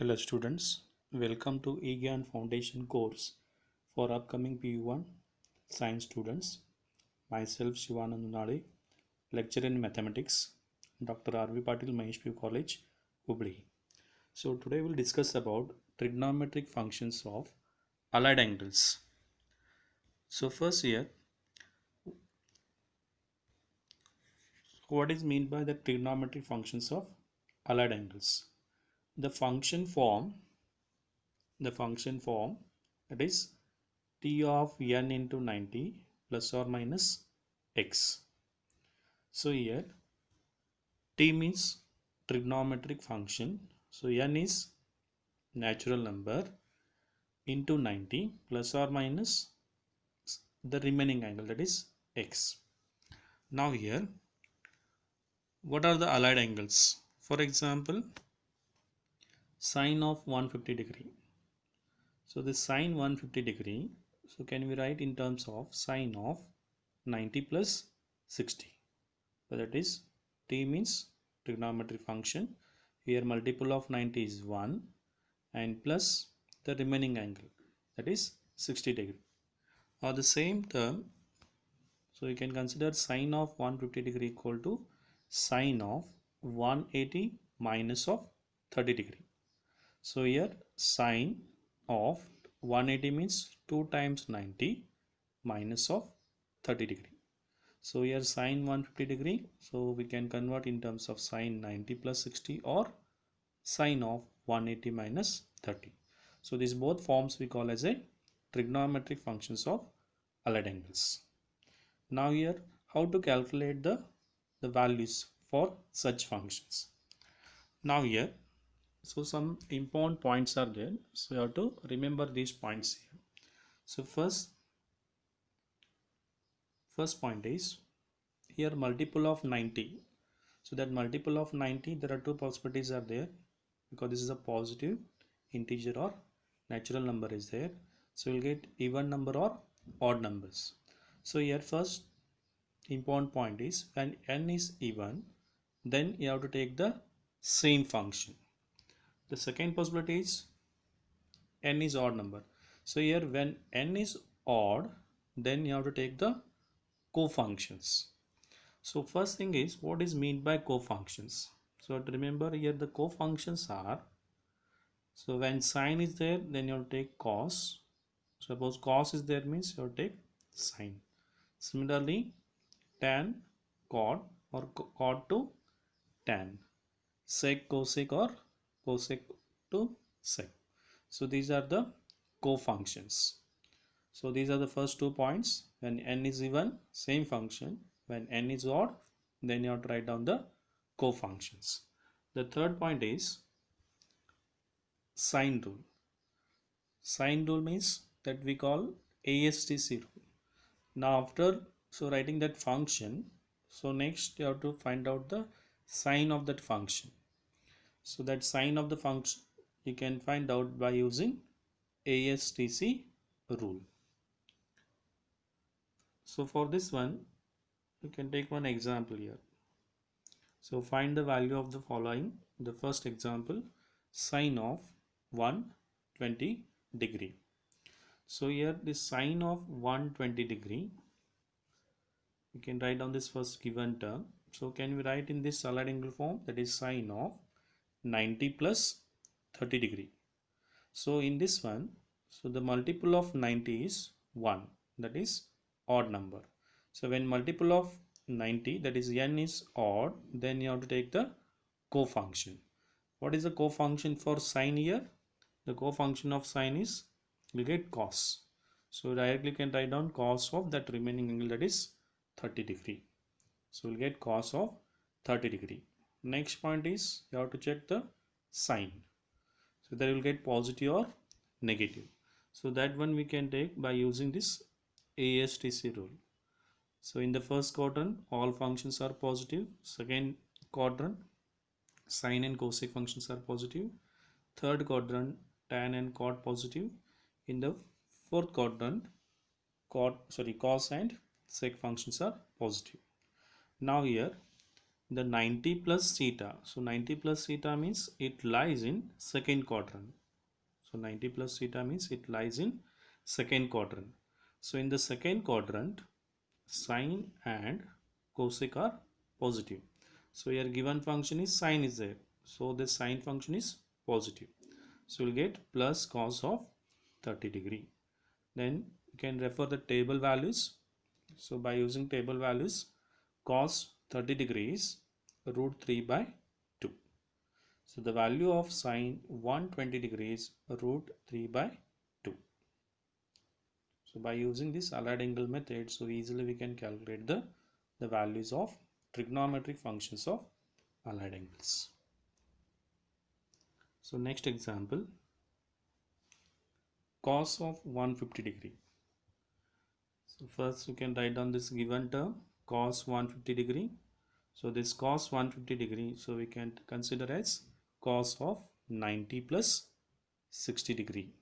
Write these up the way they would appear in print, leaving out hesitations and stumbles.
Hello students, welcome to e-Gyan Foundation course for upcoming PU1 Science students. Myself Shivanand Nade, lecturer in Mathematics, Dr. R.V. Patil, Mahesh PU College, Hubli. So today we'll discuss about trigonometric functions of allied angles. So first here, what is meant by the trigonometric functions of allied angles? The function form that is t of n into 90 plus or minus x. So here t means trigonometric function. So n is natural number into 90 plus or minus the remaining angle, that is x. Now here, what are the allied angles? For example, sine of 150 degree. So this sine 150 degree, so can we write in terms of sine of 90 plus 60. So that is t means trigonometric function. Here multiple of 90 is 1 and plus the remaining angle, that is 60 degree. Or the same term, so you can consider sine of 150 degree equal to sine of 180 minus of 30 degree. So here sine of 180 means 2 times 90 minus of 30 degree. So here sine 150 degree, so we can convert in terms of sine 90 plus 60 or sine of 180 minus 30. So these both forms we call as a trigonometric functions of allied angles. Now here, how to calculate the values for such functions? Now here, so some important points are there, so you have to remember these points here. So first point is here multiple of 90. So that multiple of 90, there are two possibilities are there, because this is a positive integer or natural number is there. So we'll get even number or odd numbers. So here first important point is when n is even, then you have to take the same function. The second possibility is n is odd number. So here when n is odd, then you have to take the co-functions. So first thing is, what is meant by co-functions? So to remember here the co-functions are, so when sine is there, then you have to take cos. Suppose cos is there means you have to take sine. Similarly, tan, cot or cot to tan, sec, cosec or cosec to sec. So these are the co-functions. So these are the first 2 points. When n is even, same function. When n is odd, then you have to write down the co-functions. The third point is sine rule. Sine rule means that we call ASTC rule. Now after writing that function, so next you have to find out the sine of that function. So that sine of the function you can find out by using ASTC rule. So for this one, you can take one example here. So find the value of the following. The first example, sine of 120 degree. So here the sine of 120 degree, you can write down this first given term. So can we write in this allied angle form, that is sine of 90 plus 30 degree. So in this one, so the multiple of 90 is 1, that is odd number. So when multiple of 90, that is n is odd, then you have to take the co-function. What is the co-function for sine here? The co-function of sine is, we get cos. So directly you can write down cos of that remaining angle, that is 30 degree. So we'll get cos of 30 degree. Next point is you have to check the sine. So that you will get positive or negative. So that one we can take by using this ASTC rule. So in the first quadrant, all functions are positive. Second quadrant, sine and cosec functions are positive. Third quadrant, tan and cot positive. In the fourth quadrant, cos and sec functions are positive. Now here, the 90 plus theta. So 90 plus theta means it lies in second quadrant. So 90 plus theta means it lies in second quadrant. So in the second quadrant, sine and cosec are positive. So your given function is sine is there. So the sine function is positive. So we'll get plus cos of 30 degree. Then you can refer the table values. So by using table values, cos 30 degrees root 3 by 2. So the value of sine 120 degrees root 3 by 2. So by using this allied angle method, so easily we can calculate the values of trigonometric functions of allied angles. So next example, cos of 150 degree. So first we can write down this given term cos 150 degree. So this cos 150 degree, so we can consider as cos of 90 plus 60 degree.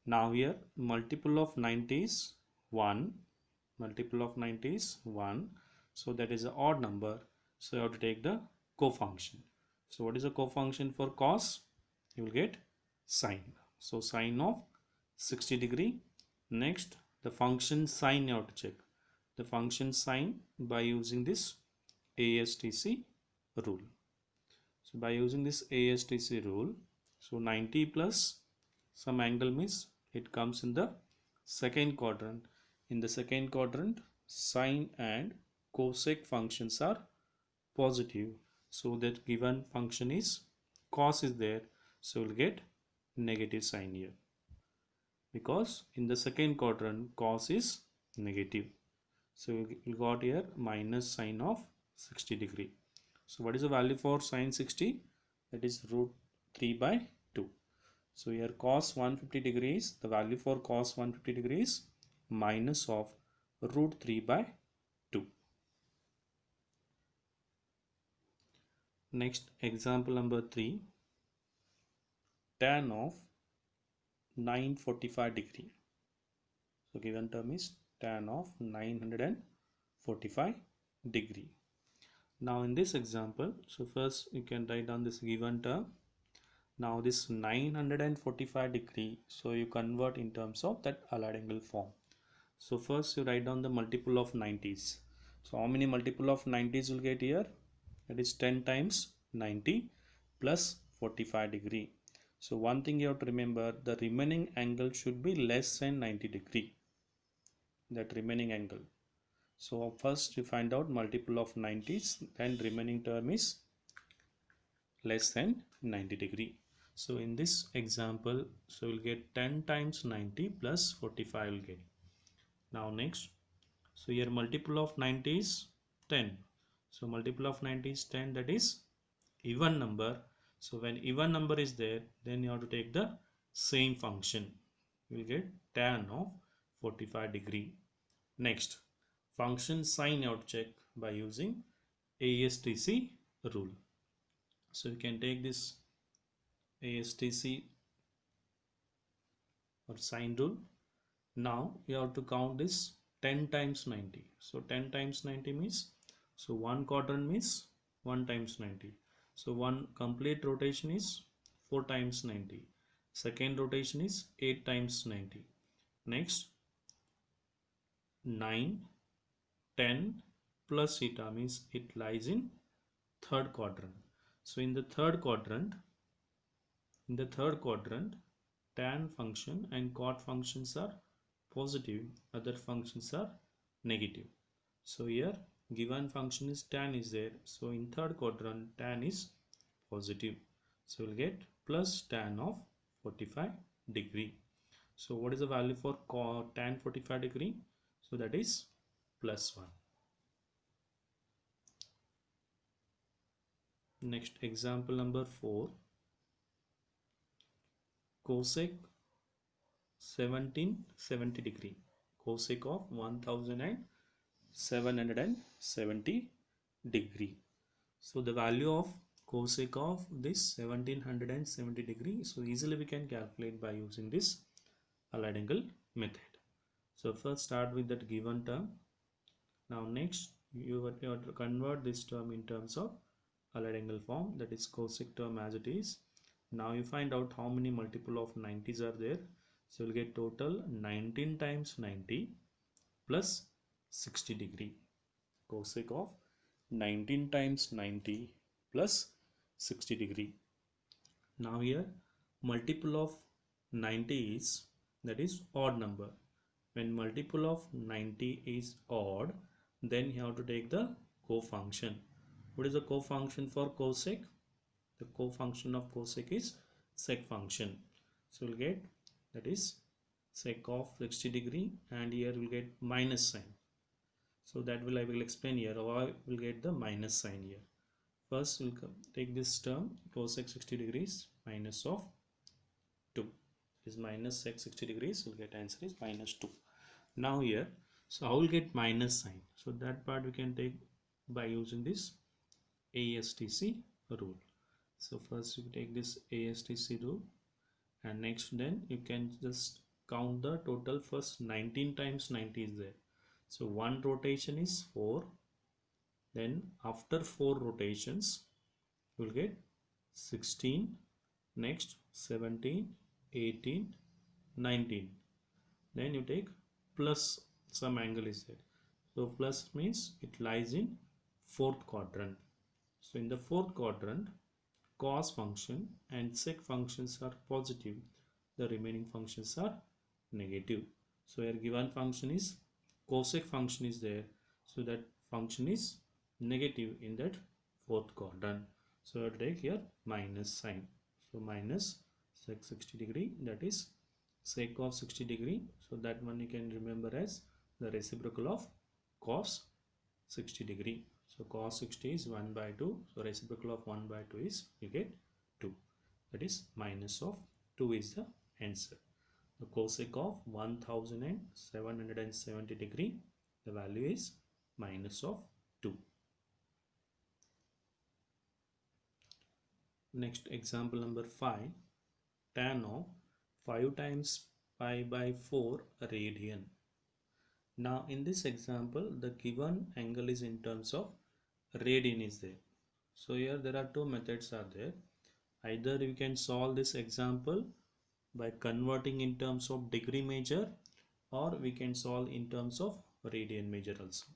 Now here multiple of 90 is 1, multiple of 90 is 1, so that is an odd number, so you have to take the cofunction. So what is the cofunction for cos? You will get sine. So sine of 60 degree. Next the function sine you have to check. The function sine by using this ASTC rule. So by using this ASTC rule, so 90 plus some angle means it comes in the second quadrant. In the second quadrant, sine and cosec functions are positive. So that given function is cos is there. So we'll get negative sign here. Because in the second quadrant, cos is negative. So we got here minus sine of 60 degree. So what is the value for sine 60? That is root 3 by 2. So here cos 150 degrees, the value for cos 150 degrees minus of root 3 by 2. Next example number 3, tan of 945 degree. So given term is tan of 945 degree. Now in this example, so first you can write down this given term. Now this 945 degree, so you convert in terms of that allied angle form. So first you write down the multiple of 90s. So how many multiple of 90s you'll get here? That is 10 times 90 plus 45 degree. So one thing you have to remember, the remaining angle should be less than 90 degree. That remaining angle. So first you find out multiple of 90s, then remaining term is less than 90 degree. So in this example, so you'll get 10 times 90 plus 45 will get. Now next, so here multiple of 90 is 10. So multiple of 90 is 10, that is even number. So when even number is there, then you have to take the same function. You will get tan of 45 degree. Next, function sine you have to check by using ASTC rule. So you can take this ASTC or sine rule. Now you have to count this 10 times 90. So 10 times 90 means, so one quadrant means 1 times 90. So one complete rotation is 4 times 90. Second rotation is 8 times 90. Next 9, 10 plus theta means it lies in third quadrant. So in the third quadrant, tan function and cot functions are positive, other functions are negative. So here given function is tan is there, so in third quadrant tan is positive, so we'll get plus tan of 45 degree. So what is the value for tan 45 degree? So that is plus 1. Next example number 4, cosec 1770 degree, cosec of 1770 degree. So the value of cosec of this 1770 degree, so easily we can calculate by using this allied angle method. So first start with that given term. Now next you have to convert this term in terms of allied angle form, that is cosec term as it is. Now you find out how many multiple of 90s are there. So you'll get total 19 times 90 plus 60 degree. Cosec of 19 times 90 plus 60 degree. Now here multiple of 90 is, that is odd number. When multiple of 90 is odd, then you have to take the cofunction. What is the cofunction for cosec? The cofunction of cosec is sec function. So we'll get, that is sec of 60 degree, and here we'll get minus sign. So that I will explain here how we'll get the minus sign here. First we'll take this term cosec 60 degrees minus of 2 is minus sec 60 degrees. We'll get answer is minus 2. Now here, so I will get minus sign. So that part we can take by using this ASTC rule. So first you take this ASTC rule, and next then you can just count the total. First 19 times 90 is there. So one rotation is 4. Then after 4 rotations you will get 16, next 17, 18, 19. Then you take plus some angle is there. So plus means it lies in fourth quadrant. So in the fourth quadrant, cos function and sec functions are positive. The remaining functions are negative. So here given function is cosec function is there. So that function is negative in that fourth quadrant. So I take here minus sign. So minus sec 60 degree, that is sec of 60 degree. So that one you can remember as the reciprocal of cos 60 degree. So cos 60 is 1 by 2. So reciprocal of 1 by 2 is, you get 2. That is minus of 2 is the answer. The cosec of 1770 degree, the value is minus of 2. Next example number 5. Tan of 5 times pi by 4 radian. Now in this example, the given angle is in terms of radian is there. So here there are two methods are there. Either you can solve this example by converting in terms of degree measure, or we can solve in terms of radian measure also.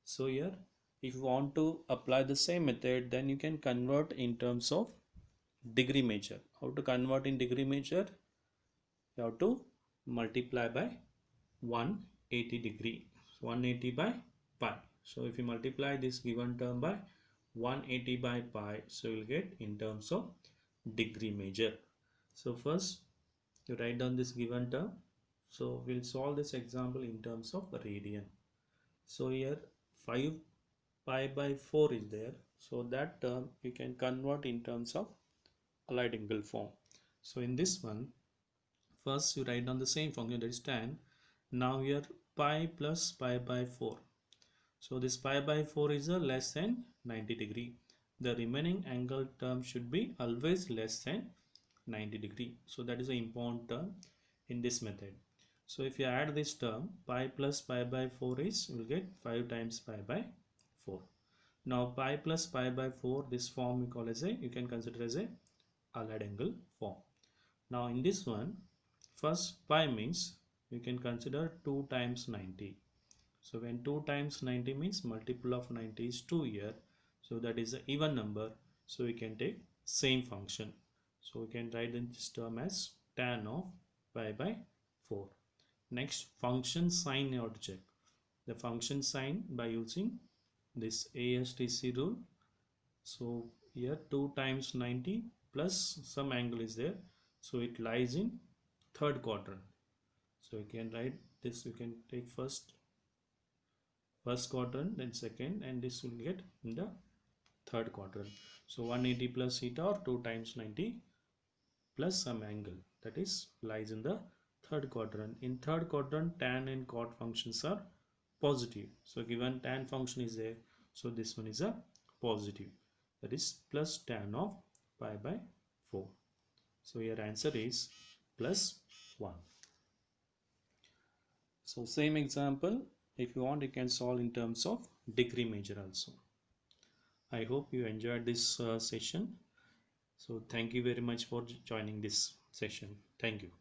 So here if you want to apply the same method, then you can convert in terms of degree measure. How to convert in degree measure? You have to multiply by 180 degree. So 180 by pi. So if you multiply this given term by 180 by pi, so you will get in terms of degree measure. So first you write down this given term. So we'll solve this example in terms of radian. So here 5 pi by 4 is there. So that term you can convert in terms of allied angle form. So in this one, first you write down the same function, that is tan. Now here pi plus pi by 4. So this pi by 4 is a less than 90 degree. The remaining angle term should be always less than 90 degree. So that is an important term in this method. So if you add this term, pi plus pi by 4 is, you will get 5 times pi by 4. Now pi plus pi by 4, this form we call as a, you can consider as a allied angle form. Now in this one, first pi means you can consider 2 times 90. So when 2 times 90 means multiple of 90 is 2 here. So that is an even number. So we can take same function. So we can write in this term as tan of pi by 4. Next function sine you have to check. The function sine by using this ASTC rule. So here 2 times 90 plus some angle is there. So it lies in third quadrant. So you can write this, you can take first quadrant, then second, and this will get in the third quadrant. So 180 plus theta, or 2 times 90 plus some angle, that is lies in the third quadrant. In third quadrant, tan and cot functions are positive. So given tan function is there, so this one is a positive, that is plus tan of pi by 4. So your answer is plus 1. So same example, If you want, you can solve in terms of degree measure also. I hope you enjoyed this session. So thank you very much for joining this session. Thank you.